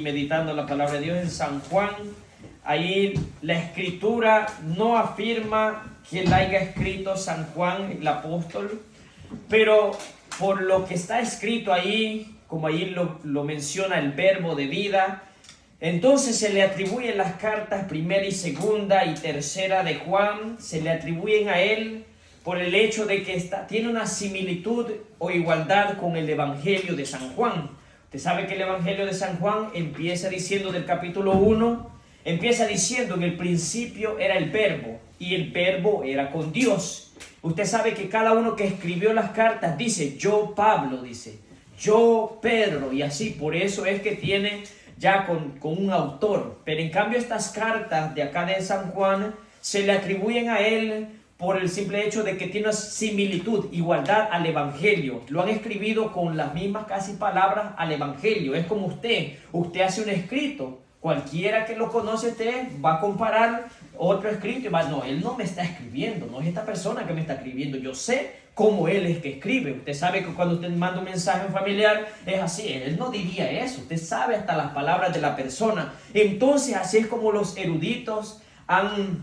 Meditando la palabra de Dios en San Juan. Ahí la escritura no afirma que la haya escrito San Juan el apóstol, pero por lo que está escrito ahí, como ahí lo menciona el verbo de vida, entonces se le atribuyen las cartas primera y segunda y tercera de Juan, se le atribuyen a él por el hecho de que tiene una similitud o igualdad con el Evangelio de San Juan. Usted sabe que el Evangelio de San Juan empieza diciendo del capítulo 1, empieza diciendo en el principio era el verbo y el verbo era con Dios. Usted sabe que cada uno que escribió las cartas dice yo Pablo, dice yo Pedro, y así, por eso es que tiene ya con un autor. Pero en cambio estas cartas de acá de San Juan se le atribuyen a él por el simple hecho de que tiene una similitud, igualdad al Evangelio. Lo han escrito con las mismas casi palabras al Evangelio. Es como usted hace un escrito, cualquiera que lo conoce usted va a comparar otro escrito y va, no, él no me está escribiendo, no es esta persona que me está escribiendo, yo sé cómo él es que escribe. Usted sabe que cuando usted manda un mensaje a un familiar es así, él no diría eso, usted sabe hasta las palabras de la persona. Entonces así es como los eruditos han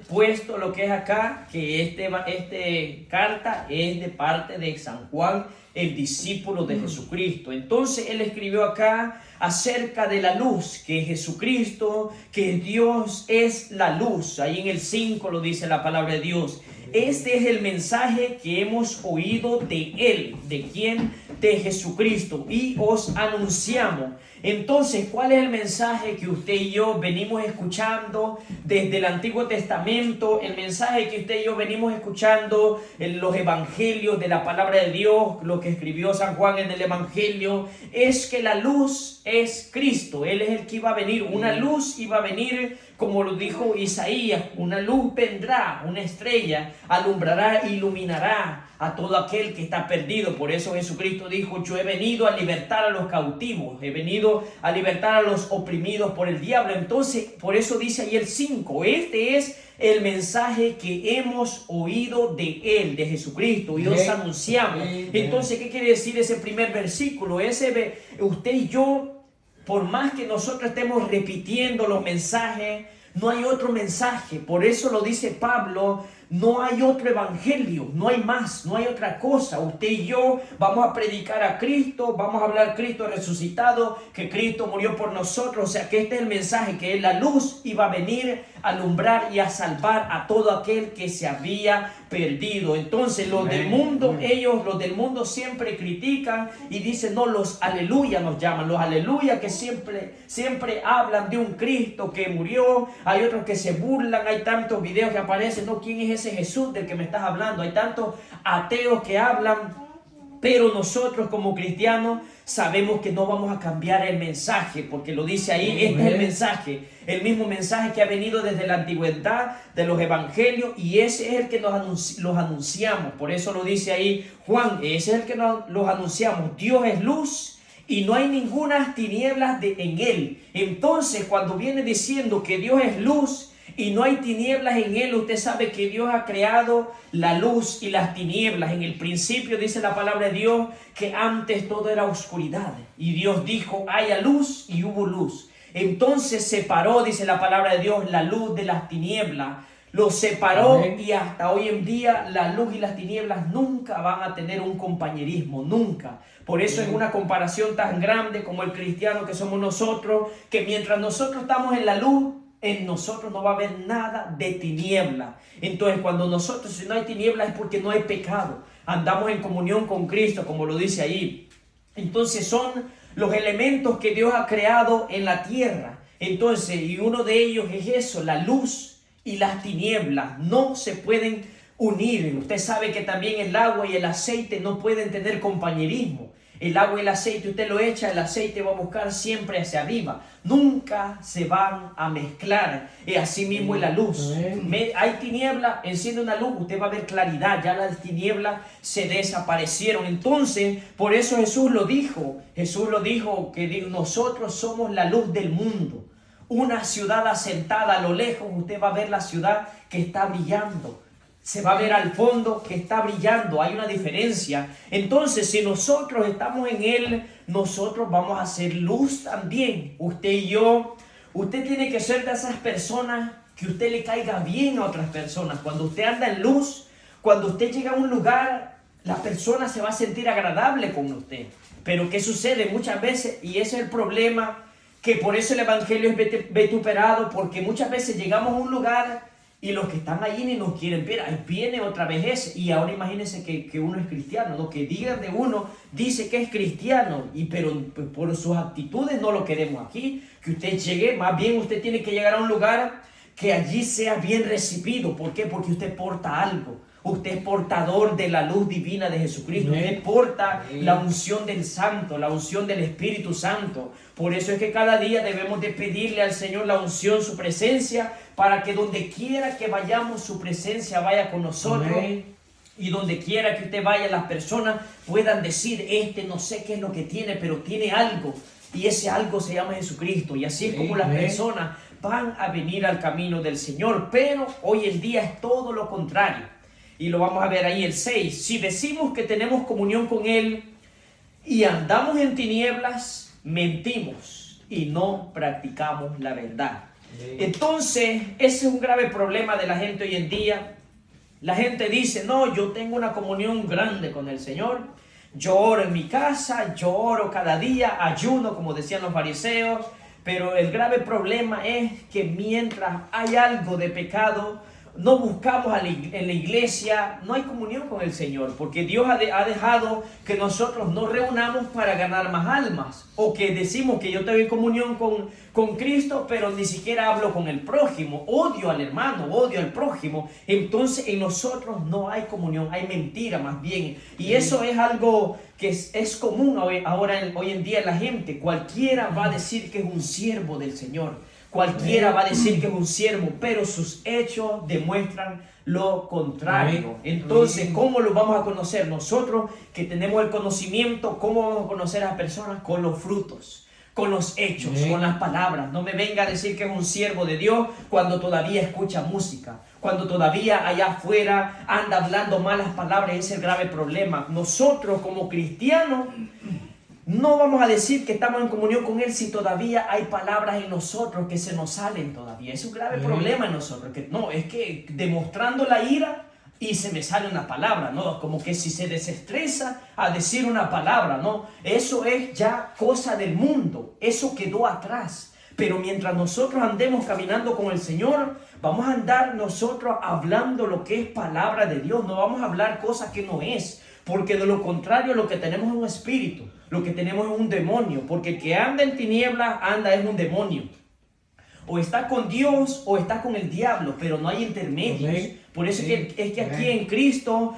puesto lo que es acá, que este carta es de parte de San Juan, el discípulo de Jesucristo. Entonces él escribió acá acerca de la luz, que Jesucristo, que Dios es la luz. Ahí en el 5 lo dice la palabra de Dios. Este es el mensaje que hemos oído de él. ¿De quién? De Jesucristo. Y os anunciamos. Entonces, ¿cuál es el mensaje que usted y yo venimos escuchando desde el Antiguo Testamento? El mensaje que usted y yo venimos escuchando en los evangelios de la palabra de Dios, lo que escribió San Juan en el evangelio, es que la luz es Cristo. Él es el que iba a venir. Una luz iba a venir, como lo dijo Isaías, una luz vendrá, una estrella alumbrará, iluminará a todo aquel que está perdido. Por eso Jesucristo dijo, yo he venido a libertar a los cautivos, he venido a libertar a los oprimidos por el diablo. Entonces, por eso dice ahí el 5, este es el mensaje que hemos oído de él, de Jesucristo, y os anunciamos. Entonces, ¿qué quiere decir ese primer versículo? Usted y yo, por más que nosotros estemos repitiendo los mensajes, no hay otro mensaje. Por eso lo dice Pablo, no hay otro evangelio, no hay más, no hay otra cosa. Usted y yo vamos a predicar a Cristo, vamos a hablar Cristo resucitado, que Cristo murió por nosotros. O sea que este es el mensaje, que la luz iba a venir a alumbrar y a salvar a todo aquel que se había perdido. Entonces los del mundo, los del mundo siempre critican y dicen, no, los aleluya nos llaman, los aleluya que siempre hablan de un Cristo que murió. Hay otros que se burlan, hay tantos videos que aparecen, no, ¿quién es ese Jesús del que me estás hablando? Hay tantos ateos que hablan, pero nosotros como cristianos sabemos que no vamos a cambiar el mensaje, porque lo dice ahí, este es el mensaje, el mismo mensaje que ha venido desde la antigüedad de los evangelios, y ese es el que los anunciamos. Por eso lo dice ahí Juan, ese es el que los anunciamos. Dios es luz y no hay ninguna tinieblas en él. Entonces, cuando viene diciendo que Dios es luz y no hay tinieblas en él, usted sabe que Dios ha creado la luz y las tinieblas. En el principio dice la palabra de Dios que antes todo era oscuridad y Dios dijo haya luz y hubo luz. Entonces separó, dice la palabra de Dios, la luz de las tinieblas. Los separó. Amén. Y hasta hoy en día la luz y las tinieblas nunca van a tener un compañerismo, nunca. Por eso es una comparación tan grande como el cristiano que somos nosotros, que mientras nosotros estamos en la luz, en nosotros no va a haber nada de tiniebla. Entonces cuando nosotros, si no hay tiniebla, es porque no hay pecado. Andamos en comunión con Cristo, como lo dice ahí. Entonces son los elementos que Dios ha creado en la tierra. Entonces, y uno de ellos es eso, la luz y las tinieblas no se pueden unir. Usted sabe que también el agua y el aceite no pueden tener compañerismo. El agua y el aceite, usted lo echa, el aceite va a buscar siempre hacia arriba. Nunca se van a mezclar. Y así mismo es la luz. Hay tiniebla, enciende una luz, usted va a ver claridad. Ya las tinieblas se desaparecieron. Entonces, por eso Jesús lo dijo. Jesús lo dijo, que nosotros somos la luz del mundo. Una ciudad asentada a lo lejos, usted va a ver la ciudad que está brillando. se va a ver al fondo que está brillando, hay una diferencia. Entonces, si nosotros estamos en Él, nosotros vamos a ser luz también. Usted y yo, usted tiene que ser de esas personas que usted le caiga bien a otras personas. Cuando usted anda en luz, cuando usted llega a un lugar, la persona se va a sentir agradable con usted. Pero ¿qué sucede muchas veces? Y ese es el problema, que por eso el evangelio es vituperado, porque muchas veces llegamos a un lugar y los que están allí ni nos quieren ver. Ahí viene otra vez ese. Y ahora imagínense que uno es cristiano, ¿no? Que digan de uno, dice que es cristiano, pero por sus actitudes no lo queremos aquí. Que usted llegue, más bien usted tiene que llegar a un lugar que allí sea bien recibido. ¿Por qué? Porque usted porta algo. Usted es portador de la luz divina de Jesucristo. Usted porta la unción del Santo, la unción del Espíritu Santo. Por eso es que cada día debemos de pedirle al Señor la unción, su presencia, para que donde quiera que vayamos, su presencia vaya con nosotros. Amén. Y donde quiera que usted vaya, las personas puedan decir, no sé qué es lo que tiene, pero tiene algo. Y ese algo se llama Jesucristo. Y así es como las personas van a venir al camino del Señor. Pero hoy en día es todo lo contrario. Y lo vamos a ver ahí el 6. Si decimos que tenemos comunión con Él y andamos en tinieblas, mentimos y no practicamos la verdad. Entonces, ese es un grave problema de la gente hoy en día. La gente dice, no, yo tengo una comunión grande con el Señor. Yo oro en mi casa, yo oro cada día, ayuno, como decían los fariseos. Pero el grave problema es que mientras hay algo de pecado, no buscamos en la iglesia, no hay comunión con el Señor, porque Dios ha dejado que nosotros nos reunamos para ganar más almas, o que decimos que yo tengo en comunión con Cristo, pero ni siquiera hablo con el prójimo, odio al hermano, odio al prójimo. Entonces en nosotros no hay comunión, hay mentira más bien, y eso es algo que es común hoy en día en la gente. Cualquiera va a decir que es un siervo del Señor. Cualquiera va a decir que es un siervo, pero sus hechos demuestran lo contrario. Entonces, ¿cómo lo vamos a conocer? Nosotros que tenemos el conocimiento, ¿cómo vamos a conocer a las personas? Con los frutos, con los hechos, con las palabras. No me venga a decir que es un siervo de Dios cuando todavía escucha música, cuando todavía allá afuera anda hablando malas palabras. Ese es el grave problema. Nosotros como cristianos no vamos a decir que estamos en comunión con Él si todavía hay palabras en nosotros que se nos salen todavía. Es un grave problema en nosotros. Que no, es que demostrando la ira y se me sale una palabra, ¿no? Como que si se desestresa a decir una palabra, ¿no? Eso es ya cosa del mundo. Eso quedó atrás. Pero mientras nosotros andemos caminando con el Señor, vamos a andar nosotros hablando lo que es palabra de Dios. No vamos a hablar cosas que no es. Porque de lo contrario lo que tenemos es un espíritu, lo que tenemos es un demonio, porque el que anda en tinieblas es un demonio. O está con Dios o está con el diablo, pero no hay intermedios. Por eso es que aquí en Cristo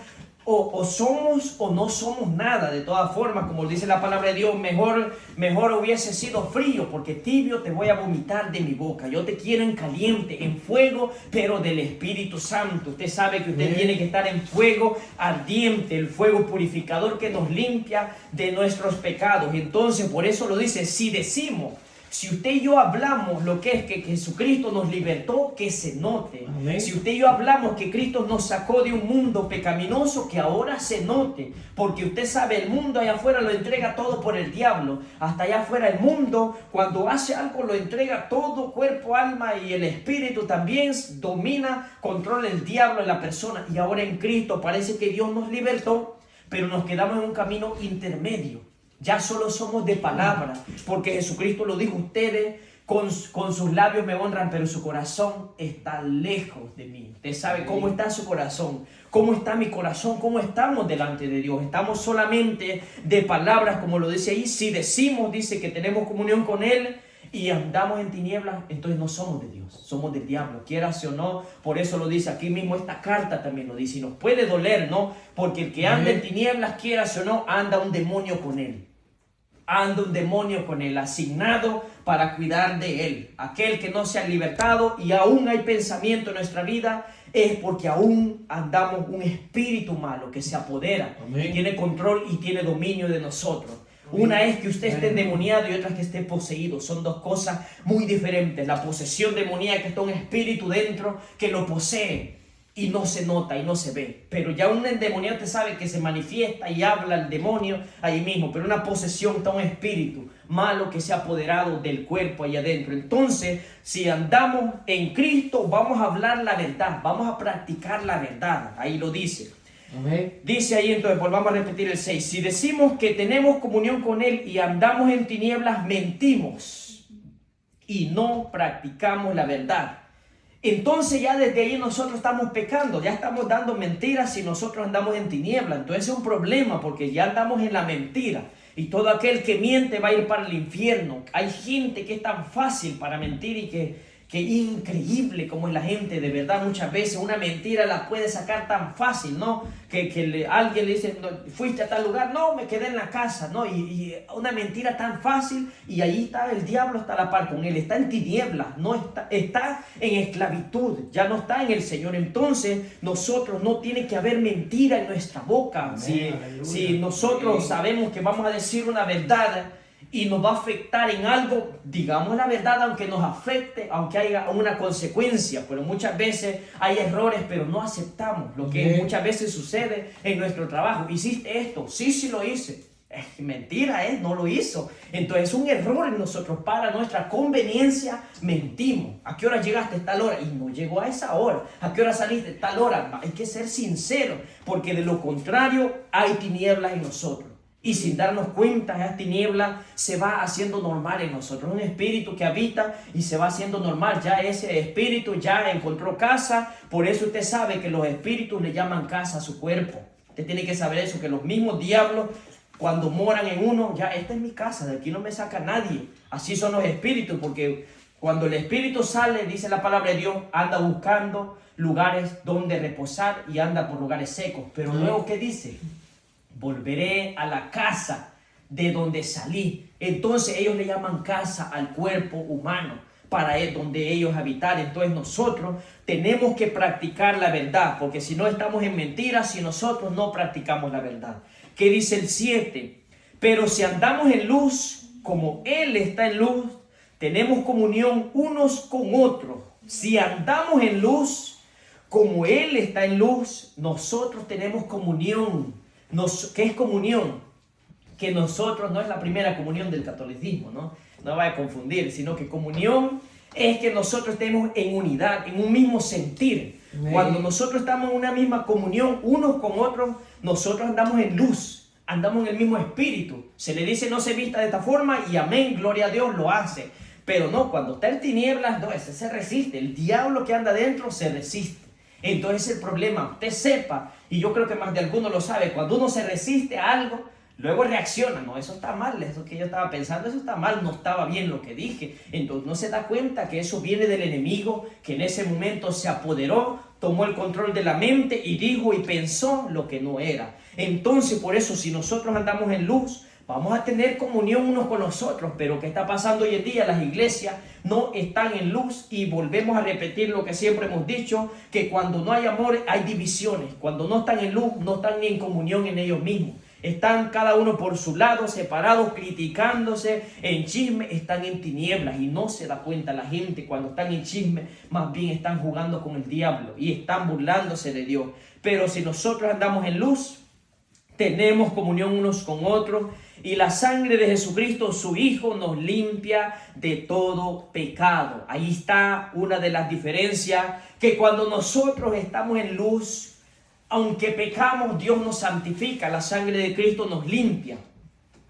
o somos o no somos nada. De todas formas, como dice la palabra de Dios, mejor hubiese sido frío, porque tibio te voy a vomitar de mi boca. Yo te quiero en caliente, en fuego, pero del Espíritu Santo. Usted sabe que usted tiene que estar en fuego ardiente, el fuego purificador que nos limpia de nuestros pecados. Entonces, por eso lo dice, si decimos, si usted y yo hablamos lo que es que Jesucristo nos libertó, que se note. Amén. Si usted y yo hablamos que Cristo nos sacó de un mundo pecaminoso, que ahora se note. Porque usted sabe, el mundo allá afuera lo entrega todo por el diablo. Hasta allá afuera el mundo, cuando hace algo, lo entrega todo, cuerpo, alma y el espíritu también. Domina, controla el diablo en la persona. Y ahora en Cristo parece que Dios nos libertó, pero nos quedamos en un camino intermedio. Ya solo somos de palabra, porque Jesucristo lo dijo, ustedes con sus labios me honran, pero su corazón está lejos de mí. Usted sabe cómo está su corazón, cómo está mi corazón, cómo estamos delante de Dios. Estamos solamente de palabras, como lo dice ahí. Si decimos, dice que tenemos comunión con Él y andamos en tinieblas, entonces no somos de Dios, somos del diablo, quieras o no. Por eso lo dice aquí mismo, esta carta también lo dice, y nos puede doler, ¿no? Porque el que anda en tinieblas, quieras o no, anda un demonio con él. Anda un demonio con él, asignado para cuidar de él. Aquel que no se ha libertado y aún hay pensamiento en nuestra vida, es porque aún andamos un espíritu malo que se apodera, y tiene control y tiene dominio de nosotros. Una es que usted esté endemoniado y otra es que esté poseído. Son dos cosas muy diferentes. La posesión demoníaca, que está un espíritu dentro que lo posee. y no se nota y no se ve. Pero ya un endemoniado te sabe que se manifiesta y habla el demonio ahí mismo. Pero una posesión está un espíritu malo que se ha apoderado del cuerpo ahí adentro. Entonces, si andamos en Cristo, vamos a hablar la verdad, vamos a practicar la verdad. Ahí lo dice. Amén. Dice ahí entonces, volvamos a repetir el 6. Si decimos que tenemos comunión con Él y andamos en tinieblas, mentimos y no practicamos la verdad. Entonces ya desde ahí nosotros estamos pecando, ya estamos dando mentiras si nosotros andamos en tinieblas. Entonces es un problema porque ya andamos en la mentira. Y todo aquel que miente va a ir para el infierno. Hay gente que es tan fácil para mentir y que increíble como es la gente, de verdad. Muchas veces una mentira la puede sacar tan fácil, ¿no? Alguien le dice, no, fuiste a tal lugar, no, me quedé en la casa, ¿no? Y una mentira tan fácil, y ahí está el diablo, está a la par con él, está en tinieblas, no está en esclavitud, ya no está en el Señor. Entonces nosotros no tiene que haber mentira en nuestra boca. Si nosotros sabemos que vamos a decir una verdad y nos va a afectar en algo, digamos la verdad, aunque nos afecte, aunque haya una consecuencia. Pero muchas veces hay errores, pero no aceptamos lo que muchas veces sucede en nuestro trabajo. ¿Hiciste esto? Sí lo hice. Es mentira, no lo hizo. Entonces es un error en nosotros. Para nuestra conveniencia mentimos. ¿A qué hora llegaste? Tal hora. Y no llegó a esa hora. ¿A qué hora saliste? Tal hora. Hay que ser sincero, porque de lo contrario hay tinieblas en nosotros. Y sin darnos cuenta, esa tiniebla se va haciendo normal en nosotros. Un espíritu que habita y se va haciendo normal. Ya ese espíritu ya encontró casa. Por eso usted sabe que los espíritus le llaman casa a su cuerpo. Usted tiene que saber eso, que los mismos diablos, cuando moran en uno, ya esta es mi casa, de aquí no me saca nadie. Así son los espíritus, porque cuando el espíritu sale, dice la palabra de Dios, anda buscando lugares donde reposar y anda por lugares secos. Pero luego, ¿qué dice? Volveré a la casa de donde salí. Entonces ellos le llaman casa al cuerpo humano, para donde ellos habitar. Entonces nosotros tenemos que practicar la verdad, porque si no estamos en mentiras, si nosotros no practicamos la verdad. ¿Qué dice el 7? Pero si andamos en luz, como Él está en luz, tenemos comunión unos con otros. Si andamos en luz, como Él está en luz, nosotros tenemos comunión. ¿Qué es comunión? Que nosotros, no es la primera comunión del catolicismo, no vaya a confundir, sino que comunión es que nosotros estemos en unidad, en un mismo sentir. Amén. Cuando nosotros estamos en una misma comunión unos con otros, nosotros andamos en luz, andamos en el mismo espíritu. Se le dice no se vista de esta forma y amén, gloria a Dios, lo hace. Pero no, cuando está en tinieblas, no, ese se resiste. El diablo que anda dentro se resiste. Entonces el problema, usted sepa, y yo creo que más de alguno lo sabe, cuando uno se resiste a algo, luego reacciona, no, eso está mal, eso que yo estaba pensando, eso está mal, no estaba bien lo que dije. Entonces no se da cuenta que eso viene del enemigo, que en ese momento se apoderó, tomó el control de la mente y dijo y pensó lo que no era. Entonces por eso, si nosotros andamos en luz, vamos a tener comunión unos con los otros. Pero ¿qué está pasando hoy en día? Las iglesias no están en luz, y volvemos a repetir lo que siempre hemos dicho, que cuando no hay amor hay divisiones. Cuando no están en luz, no están ni en comunión en ellos mismos. Están cada uno por su lado, separados, criticándose, en chisme, están en tinieblas y no se da cuenta la gente. Cuando están en chisme, más bien están jugando con el diablo y están burlándose de Dios. Pero si nosotros andamos en luz, tenemos comunión unos con otros, y la sangre de Jesucristo, su Hijo, nos limpia de todo pecado. Ahí está una de las diferencias, que cuando nosotros estamos en luz, aunque pecamos, Dios nos santifica, la sangre de Cristo nos limpia.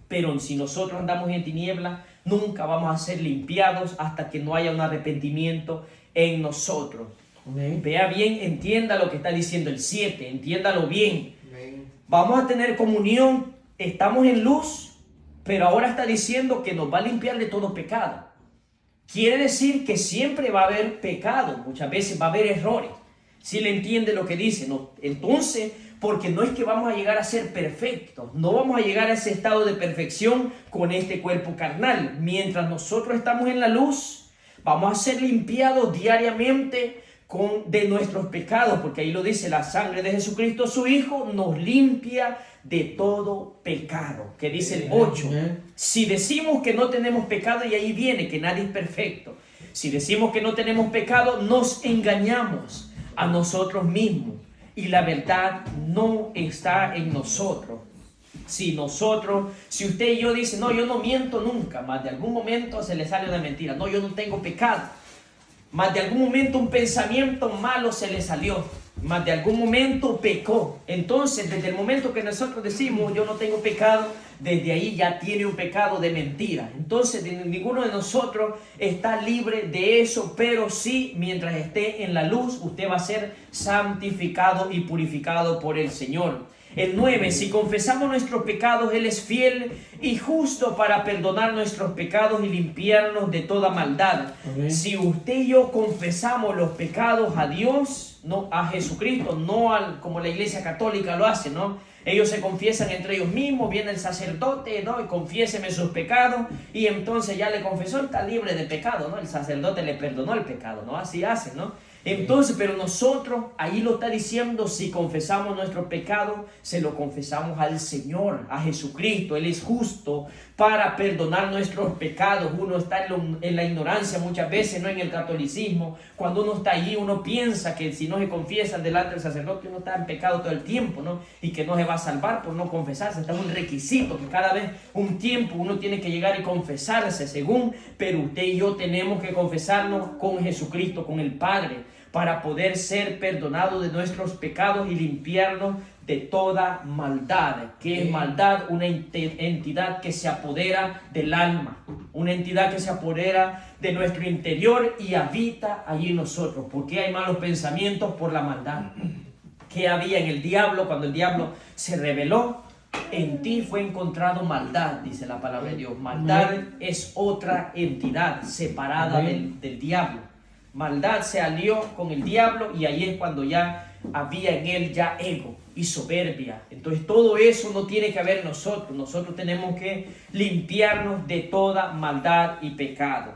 Pero si nosotros andamos en tinieblas, nunca vamos a ser limpiados hasta que no haya un arrepentimiento en nosotros. Amén. Vea bien, entienda lo que está diciendo el 7, entiéndalo bien. Amén. Vamos a tener comunión, estamos en luz, pero ahora está diciendo que nos va a limpiar de todo pecado. Quiere decir que siempre va a haber pecado, muchas veces va a haber errores. Si le entiende lo que dice, ¿no? Entonces, porque no es que vamos a llegar a ser perfectos, no vamos a llegar a ese estado de perfección con este cuerpo carnal. Mientras nosotros estamos en la luz, vamos a ser limpiados diariamente de nuestros pecados, porque ahí lo dice, la sangre de Jesucristo, su Hijo, nos limpia de todo pecado. Que dice el 8, si decimos que no tenemos pecado, y ahí viene que nadie es perfecto, si decimos que no tenemos pecado, nos engañamos, a nosotros mismos. Y la verdad no está en nosotros. Si usted y yo dicen, no, yo no miento nunca, más de algún momento se le sale una mentira. No, yo no tengo pecado. Más de algún momento un pensamiento malo se le salió. Más de algún momento pecó. Entonces, desde el momento que nosotros decimos, yo no tengo pecado, desde ahí ya tiene un pecado de mentira. Entonces, ninguno de nosotros está libre de eso, pero sí, mientras esté en la luz, usted va a ser santificado y purificado por el Señor. El 9, si confesamos nuestros pecados, Él es fiel y justo para perdonar nuestros pecados y limpiarnos de toda maldad. Amén. Si usted y yo confesamos los pecados a Dios, no a Jesucristo, no como la Iglesia Católica lo hace, ¿no? Ellos se confiesan entre ellos mismos, viene el sacerdote, ¿no? Y confiéseme sus pecados, y entonces ya le confesó, está libre de pecado, ¿no? El sacerdote le perdonó el pecado, ¿no? Así hace, ¿no? Entonces, pero nosotros, ahí lo está diciendo, si confesamos nuestro pecado, se lo confesamos al Señor, a Jesucristo. Él es justo para perdonar nuestros pecados. Uno está en la ignorancia muchas veces, no en el catolicismo. Cuando uno está allí, uno piensa que si no se confiesa delante del sacerdote, uno está en pecado todo el tiempo, ¿no? Y que no se va a salvar por no confesarse. Está un requisito que cada vez un tiempo uno tiene que llegar y confesarse pero usted y yo tenemos que confesarnos con Jesucristo, con el Padre, para poder ser perdonados de nuestros pecados y limpiarnos de toda maldad. ¿Qué es maldad? Una entidad que se apodera del alma, una entidad que se apodera de nuestro interior y habita allí en nosotros. ¿Por qué hay malos pensamientos? Por la maldad. ¿Qué había en el diablo cuando el diablo se rebeló? En ti fue encontrado maldad, dice la palabra de Dios. Maldad es otra entidad separada del diablo. Maldad se alió con el diablo y ahí es cuando ya había en él ya ego y soberbia. Entonces todo eso no tiene que haber nosotros. Nosotros tenemos que limpiarnos de toda maldad y pecado.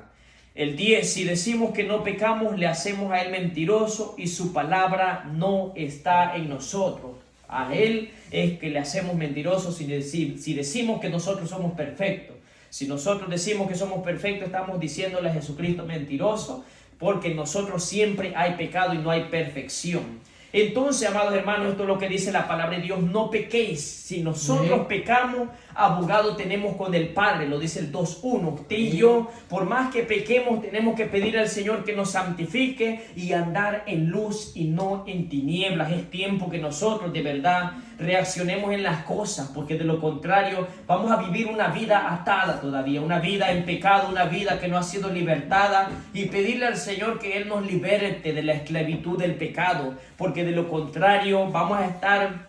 El 10, si decimos que no pecamos, le hacemos a él mentiroso y su palabra no está en nosotros. A él es que le hacemos mentirosos si decimos que nosotros somos perfectos. Si nosotros decimos que somos perfectos, estamos diciéndole a Jesucristo mentiroso, porque en nosotros siempre hay pecado y no hay perfección. Entonces, amados hermanos, esto es lo que dice la palabra de Dios: no pequéis. Si nosotros pecamos, abogado tenemos con el Padre, lo dice el 2:1. Usted y yo, por más que pequemos, tenemos que pedir al Señor que nos santifique y andar en luz y no en tinieblas. Es tiempo que nosotros de verdad reaccionemos en las cosas, porque de lo contrario vamos a vivir una vida atada todavía, una vida en pecado, una vida que no ha sido libertada, y pedirle al Señor que Él nos liberte de la esclavitud del pecado, porque de lo contrario vamos a estar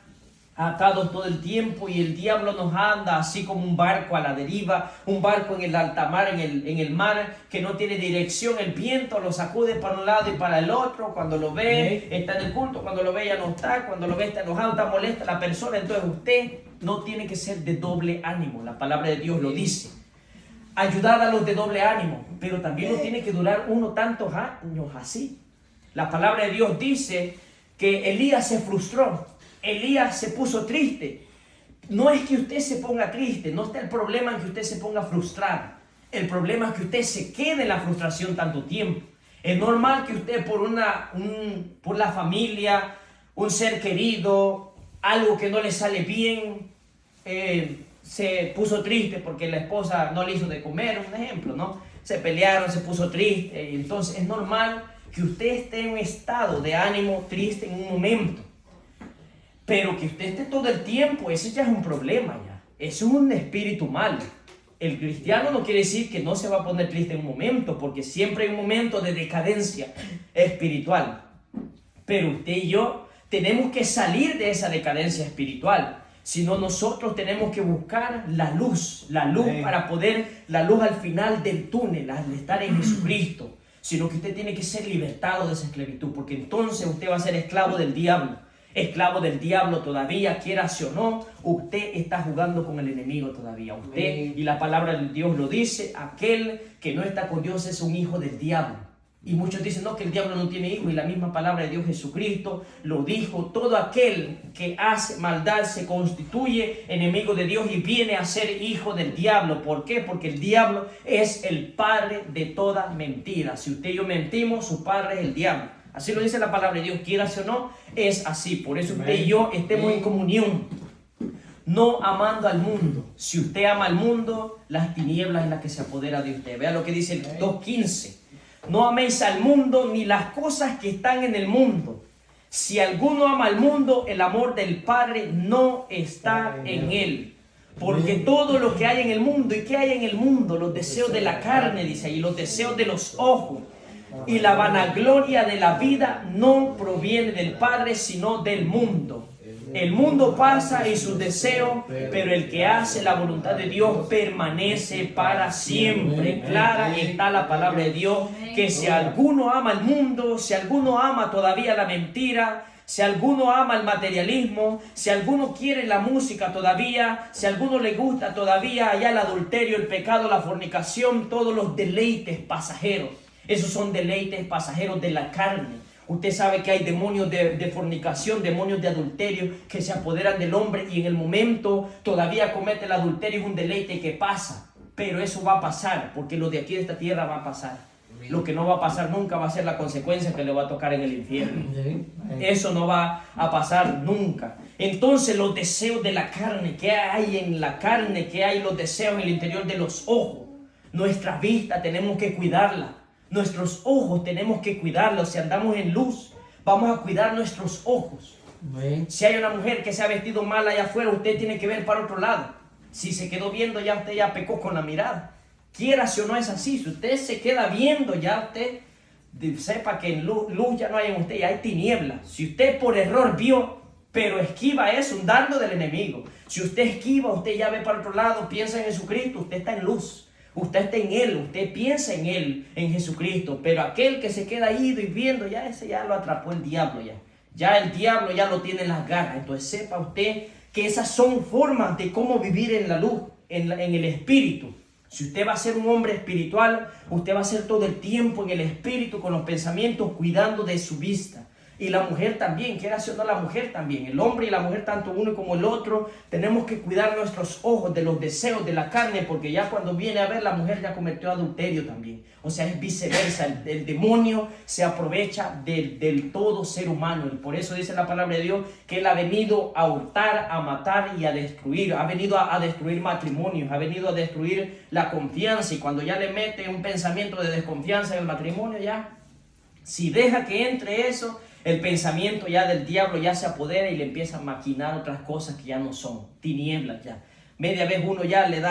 atados todo el tiempo y el diablo nos anda así como un barco a la deriva, un barco en el alta mar, en el mar que no tiene dirección. El viento lo sacude para un lado y para el otro. Cuando lo ve está en el culto, cuando lo ve ya no está, cuando lo ve está enojado, está molesta la persona. Entonces usted no tiene que ser de doble ánimo, la palabra de Dios lo dice. Ayudad a los de doble ánimo, pero también no tiene que durar uno tantos años así. La palabra de Dios dice que Elías se frustró. Elías se puso triste. No es que usted se ponga triste, no está el problema en que usted se ponga frustrado. El problema es que usted se quede en la frustración tanto tiempo. Es normal que usted por la familia, un ser querido, algo que no le sale bien, se puso triste porque la esposa no le hizo de comer, un ejemplo, ¿no? Se pelearon, se puso triste. Entonces es normal que usted esté en un estado de ánimo triste en un momento. Pero que usted esté todo el tiempo, eso ya es un problema ya. Eso es un espíritu malo. El cristiano no quiere decir que no se va a poner triste en un momento, porque siempre hay un momento de decadencia espiritual. Pero usted y yo tenemos que salir de esa decadencia espiritual. Si no, nosotros tenemos que buscar la luz para poder, la luz al final del túnel, al estar en Jesucristo. Sino que usted tiene que ser libertado de esa esclavitud, porque entonces usted va a ser esclavo del diablo. Esclavo del diablo todavía, quieras o no, usted está jugando con el enemigo todavía. Usted, y la palabra de Dios lo dice, aquel que no está con Dios es un hijo del diablo. Y muchos dicen, no, que el diablo no tiene hijo, y la misma palabra de Dios, Jesucristo, lo dijo: todo aquel que hace maldad se constituye enemigo de Dios y viene a ser hijo del diablo. ¿Por qué? Porque el diablo es el padre de toda mentira. Si usted y yo mentimos, su padre es el diablo. Así lo dice la palabra de Dios, quieras o no, es así. Por eso usted y yo estemos en comunión, no amando al mundo. Si usted ama al mundo, las tinieblas es la que se apodera de usted. Vea lo que dice el 2:15. No améis al mundo ni las cosas que están en el mundo. Si alguno ama al mundo, el amor del Padre no está en él. Porque todo lo que hay en el mundo, ¿y qué hay en el mundo? Los deseos de la carne, dice ahí, los deseos de los ojos y la vanagloria de la vida no proviene del Padre, sino del mundo. El mundo pasa y sus deseos, pero el que hace la voluntad de Dios permanece para siempre. Clara está la palabra de Dios, que si alguno ama el mundo, si alguno ama todavía la mentira, si alguno ama el materialismo, si alguno quiere la música todavía, si alguno le gusta todavía allá el adulterio, el pecado, la fornicación, todos los deleites pasajeros. Esos son deleites pasajeros de la carne. Usted sabe que hay demonios de fornicación, demonios de adulterio que se apoderan del hombre y en el momento todavía comete el adulterio, es un deleite que pasa. Pero eso va a pasar, porque lo de aquí de esta tierra va a pasar. Lo que no va a pasar nunca va a ser la consecuencia que le va a tocar en el infierno. Eso no va a pasar nunca. Entonces los deseos de la carne, ¿qué hay en la carne? ¿Qué hay los deseos en el interior de los ojos? Nuestra vista tenemos que cuidarla. Nuestros ojos tenemos que cuidarlos. Si andamos en luz, vamos a cuidar nuestros ojos. Si hay una mujer que se ha vestido mal allá afuera, usted tiene que ver para otro lado. Si se quedó viendo, ya usted ya pecó con la mirada. Quiera si o no es así. Si usted se queda viendo, ya usted sepa que en luz ya no hay en usted, ya hay tinieblas. Si usted por error vio, pero esquiva eso, un dardo del enemigo. Si usted esquiva, usted ya ve para otro lado, piensa en Jesucristo, usted está en luz. Usted está en Él, usted piensa en Él, en Jesucristo. Pero aquel que se queda ido y viendo, ya ese ya lo atrapó el diablo ya. Ya el diablo ya lo tiene en las garras. Entonces sepa usted que esas son formas de cómo vivir en la luz, en el espíritu. Si usted va a ser un hombre espiritual, usted va a ser todo el tiempo en el espíritu, con los pensamientos, cuidando de su vista. Y la mujer también, quiera o no la mujer también. El hombre y la mujer, tanto uno como el otro, tenemos que cuidar nuestros ojos de los deseos de la carne, porque ya cuando viene a ver, la mujer ya cometió adulterio también. O sea, es viceversa. El demonio se aprovecha del todo ser humano. Y por eso dice la palabra de Dios que Él ha venido a hurtar, a matar y a destruir. Ha venido a destruir matrimonios, ha venido a destruir la confianza. Y cuando ya le mete un pensamiento de desconfianza en el matrimonio, ya, si deja que entre eso, el pensamiento ya del diablo ya se apodera y le empieza a maquinar otras cosas que ya no son, tinieblas ya. Media vez uno ya le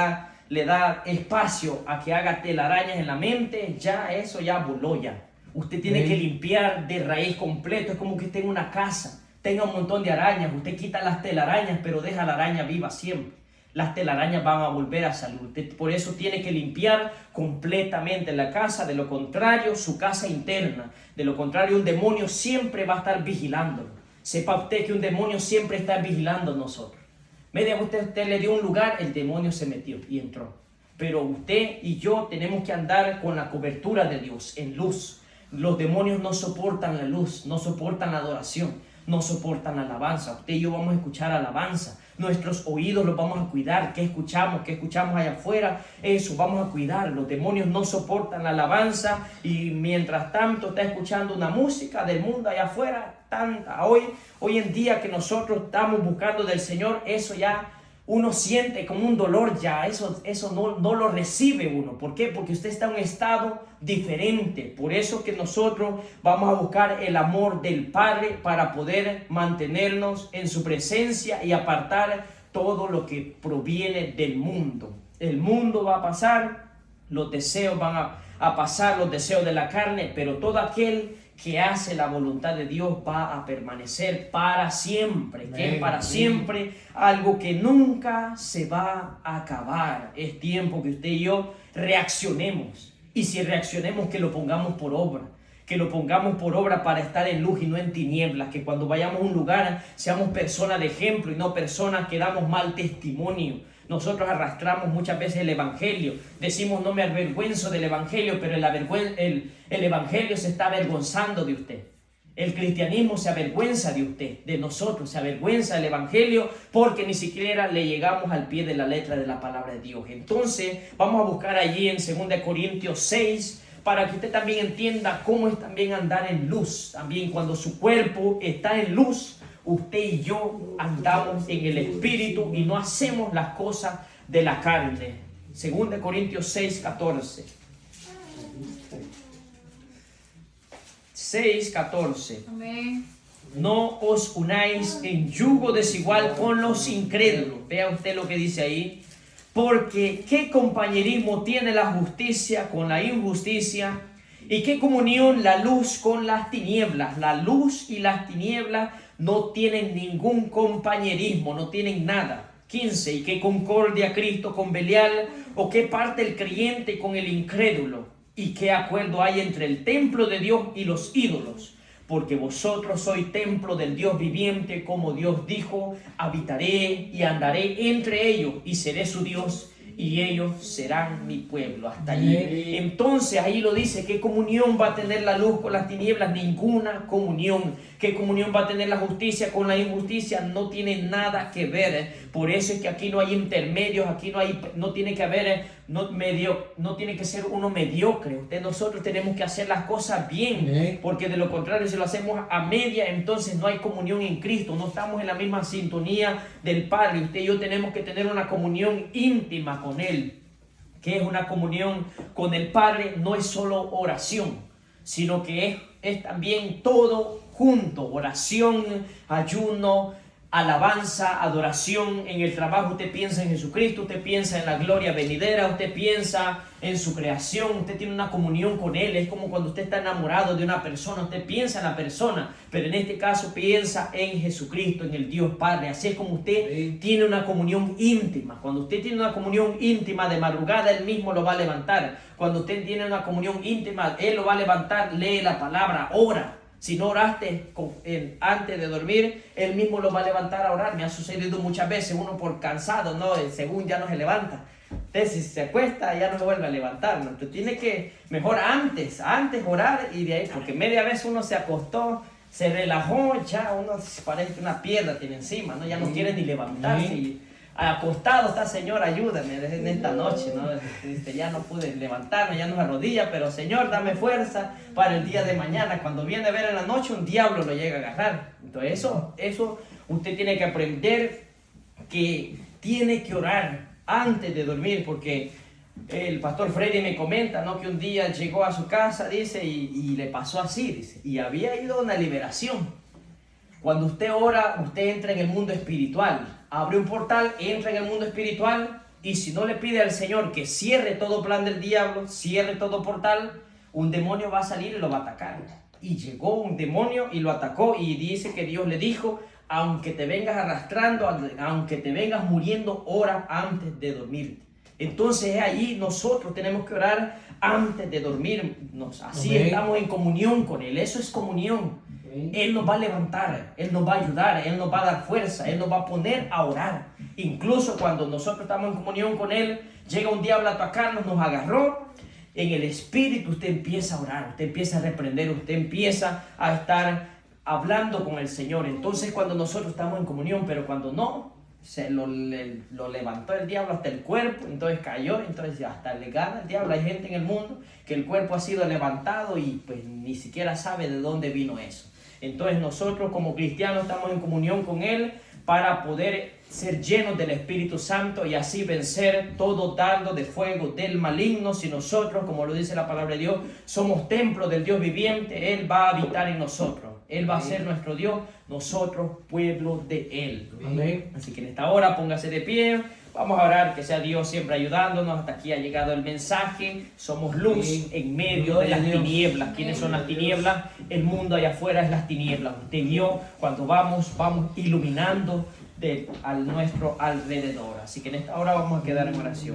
da espacio a que haga telarañas en la mente, ya eso ya voló ya. Usted tiene que limpiar de raíz completo, es como que esté en una casa, tenga un montón de arañas, usted quita las telarañas pero deja la araña viva siempre. Las telarañas van a volver a salir. Usted por eso tiene que limpiar completamente la casa. De lo contrario, su casa interna. De lo contrario, un demonio siempre va a estar vigilándolo. Sepa usted que un demonio siempre está vigilando a nosotros. Media vez usted le dio un lugar, el demonio se metió y entró. Pero usted y yo tenemos que andar con la cobertura de Dios, en luz. Los demonios no soportan la luz, no soportan la adoración, no soportan la alabanza. Usted y yo vamos a escuchar alabanza. Nuestros oídos los vamos a cuidar. ¿Qué escuchamos allá afuera? Eso vamos a cuidar. Los demonios no soportan la alabanza y mientras tanto está escuchando una música del mundo allá afuera. Hoy en día que nosotros estamos buscando del Señor, eso ya uno siente como un dolor ya. Eso no lo recibe uno. ¿Por qué? Porque usted está en un estado diferente. Por eso que nosotros vamos a buscar el amor del Padre para poder mantenernos en su presencia y apartar todo lo que proviene del mundo. El mundo va a pasar, los deseos van a pasar, los deseos de la carne, pero todo aquel que hace la voluntad de Dios va a permanecer para siempre. Que es para siempre, algo que nunca se va a acabar. Es tiempo que usted y yo reaccionemos. Y si reaccionemos, que lo pongamos por obra. Que lo pongamos por obra para estar en luz y no en tinieblas. Que cuando vayamos a un lugar seamos personas de ejemplo y no personas que damos mal testimonio. Nosotros arrastramos muchas veces el evangelio. Decimos, no me avergüenzo del evangelio, pero el evangelio se está avergonzando de usted. El cristianismo se avergüenza de usted, de nosotros, se avergüenza del evangelio porque ni siquiera le llegamos al pie de la letra de la palabra de Dios. Entonces, vamos a buscar allí en 2 Corintios 6 para que usted también entienda cómo es también andar en luz. También cuando su cuerpo está en luz, usted y yo andamos en el Espíritu y no hacemos las cosas de la carne. 2 Corintios 6:14. 6:14. Amén. No os unáis en yugo desigual con los incrédulos. Vea usted lo que dice ahí. Porque ¿qué compañerismo tiene la justicia con la injusticia? ¿Y qué comunión la luz con las tinieblas? La luz y las tinieblas no tienen ningún compañerismo, no tienen nada. 15. ¿Y qué concordia Cristo con Belial? ¿O qué parte el creyente con el incrédulo? ¿Y qué acuerdo hay entre el templo de Dios y los ídolos? Porque vosotros sois templo del Dios viviente, como Dios dijo, habitaré y andaré entre ellos y seré su Dios y ellos serán mi pueblo. Hasta allí. Entonces ahí lo dice, ¿qué comunión va a tener la luz con las tinieblas? Ninguna comunión. ¿Qué comunión va a tener la justicia con la injusticia? No tiene nada que ver. Por eso es que aquí no hay intermedios, aquí no tiene que haber, no tiene que ser uno mediocre. Nosotros tenemos que hacer las cosas bien, porque de lo contrario, si lo hacemos a media, entonces no hay comunión en Cristo, no estamos en la misma sintonía del Padre. Usted y yo tenemos que tener una comunión íntima con Él. Que es una comunión con el Padre, no es solo oración, sino que es también todo junto: oración, ayuno, alabanza, adoración. En el trabajo usted piensa en Jesucristo, usted piensa en la gloria venidera, usted piensa en su creación, usted tiene una comunión con Él. Es como cuando usted está enamorado de una persona, usted piensa en la persona, pero en este caso piensa en Jesucristo, en el Dios Padre. Así es como usted tiene una comunión íntima. Cuando usted tiene una comunión íntima de madrugada, Él mismo lo va a levantar. Cuando usted tiene una comunión íntima, Él lo va a levantar, lee la palabra, ora. Si no oraste antes de dormir, Él mismo lo va a levantar a orar. Me ha sucedido muchas veces, uno por cansado, ¿no? Según ya no se levanta. Entonces, si se acuesta, ya no se vuelve a levantar, ¿no? Entonces, tiene que, mejor antes orar y de ahí, porque media vez uno se acostó, se relajó, ya uno parece que una piedra tiene encima, ¿no? Ya no quiere ni levantarse. Y acostado está: Señor, ayúdame en esta noche, ¿no? Ya no pude levantarme, ya no me arrodilla, pero Señor, dame fuerza para el día de mañana. Cuando viene a ver en la noche, un diablo lo llega a agarrar. Entonces eso usted tiene que aprender, que tiene que orar antes de dormir, porque el pastor Freddy me comenta, ¿no? Que un día llegó a su casa, dice, y le pasó así, dice, y había ido a una liberación. Cuando usted ora, usted entra en el mundo espiritual. Abre un portal, entra en el mundo espiritual, y si no le pide al Señor que cierre todo plan del diablo, cierre todo portal, un demonio va a salir y lo va a atacar. Y llegó un demonio y lo atacó, y dice que Dios le dijo: aunque te vengas arrastrando, aunque te vengas muriendo, ora antes de dormirte. Entonces ahí nosotros tenemos que orar antes de dormirnos. Así estamos en comunión con Él. Eso es comunión. Él nos va a levantar, Él nos va a ayudar, Él nos va a dar fuerza, Él nos va a poner a orar. Incluso cuando nosotros estamos en comunión con Él, llega un diablo a atacarnos, nos agarró. En el Espíritu usted empieza a orar, usted empieza a reprender, usted empieza a estar hablando con el Señor. Entonces cuando nosotros estamos en comunión, pero cuando no, se lo levantó el diablo hasta el cuerpo, entonces cayó, entonces hasta le gana el diablo. Hay gente en el mundo que el cuerpo ha sido levantado y pues ni siquiera sabe de dónde vino eso. Entonces nosotros como cristianos estamos en comunión con Él para poder ser llenos del Espíritu Santo y así vencer todo dardo de fuego del maligno. Si nosotros, como lo dice la palabra de Dios, somos templo del Dios viviente, Él va a habitar en nosotros. Él va a ser nuestro Dios, nosotros pueblo de Él. Amén. Así que en esta hora póngase de pie. Vamos a orar, que sea Dios siempre ayudándonos. Hasta aquí ha llegado el mensaje. Somos luz en medio de las tinieblas. ¿Quiénes son las tinieblas? El mundo allá afuera es las tinieblas. Usted y yo, cuando vamos iluminando a nuestro alrededor. Así que en esta hora vamos a quedar en oración.